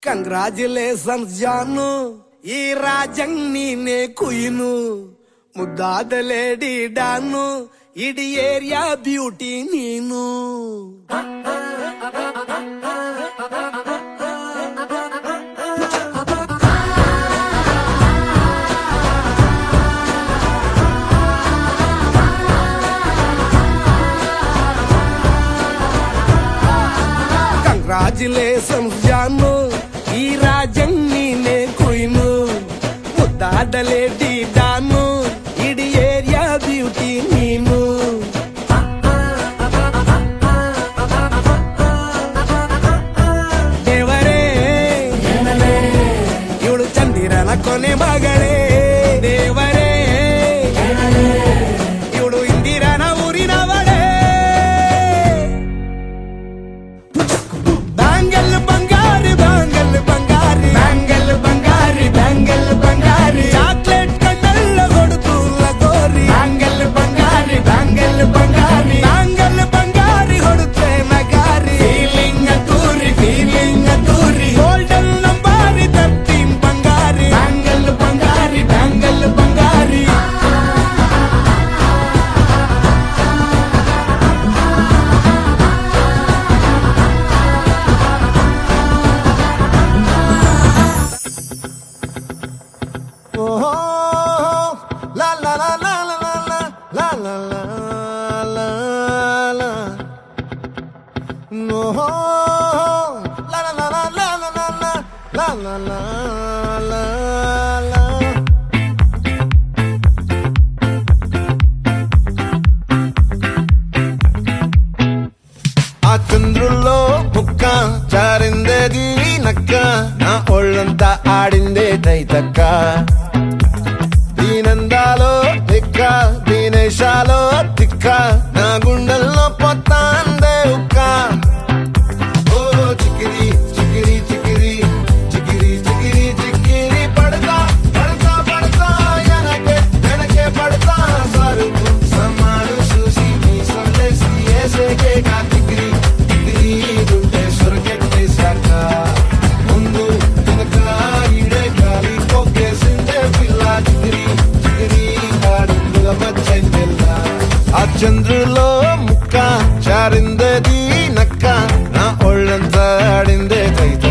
Congratulations Janu, ఈ రాజం నీనే కుయిను, ముద్దాద lady డాను, ఇడి area beauty నీను. కంగ్రాచులేషన్స్ జాను, ఈ రాజం నీనే కుయిను, ముద్దాద లేడీ డాను, ఇడి ఏరియా బ్యూటీ నీను. ದೇವರೇ ಇವಳು ಚಂದಿರನ ಕೊನೆ ಮಗಳೇ, ದೇವರೇ ಇವಳು ಇಂದಿರನ ಊರಿನವಳೇ. ಬ್ಯಾಂಗಲ್ ಬಂಗಾರಿ ಬ್ಯಾಂಗಲ್ ಬಂಗಾರಿ ಬ್ಯಾಂಗಲ್ ಬಂಗಾರಿ ಬ್ಯಾಂಗಲ್ ಬಂಗಾರಿ, చాక్లెట్ కన్నల్ల కొడుతుల్ల గోరి, బ్యాంగల్ ಬಂಗಾರಿ ಬ್ಯಾಂಗಲ್ ಬಂಗಾರಿ ಬ್ಯಾಂಗಲ್ ಬಂಗಾರಿ ಹೊಡುತ್ತೆ ನಗಾರಿ, ಫೀಲಿಂಗ್ ತೂರಿ ಗೋಲ್ಡನ್ ನಂಬಾರಿ 13 ಬಂಗಾರಿ, ಬ್ಯಾಂಗಲ್ ಬಂಗಾರಿ ಬ್ಯಾಂಗಲ್ ಬಂಗಾರಿ. ఓహో లా లా లా లా లా లా లా లా లా లా, ఓహో లా లా లా లా లా లా లా లా లా లా లా. ఆ చంద్రుల్లో ముక్క చారిందేది నక్క, నా ఒళ్ళంతా ఆడిందే తైతక్క, దీనందాలో తిక్క దీనేశాలో తిక్క, నా గుండెల్లో పొత్తాందే ఉక్క. ఓ చికిరి చికిరి చికిరి చికిరి చికిరి చికిరి, పడతా పడతా పడతా వెనకే పడతా, సరుకు సమాలు చూసి మీ సందేశి ఏసేకే కా చికిరి చికిరి గుండె సొరకెట్టేశాక, ముందు వెనక ఈడే గాలి కొక్కేసిందే పిల్ల, చికిరి చికిరి ఆడుందుల మచ్చైందెల్ల. ఆ చంద్రులో ముక్క చారిందేది నక్క, నా ఒళ్ళంతా ఆడిందే తైత.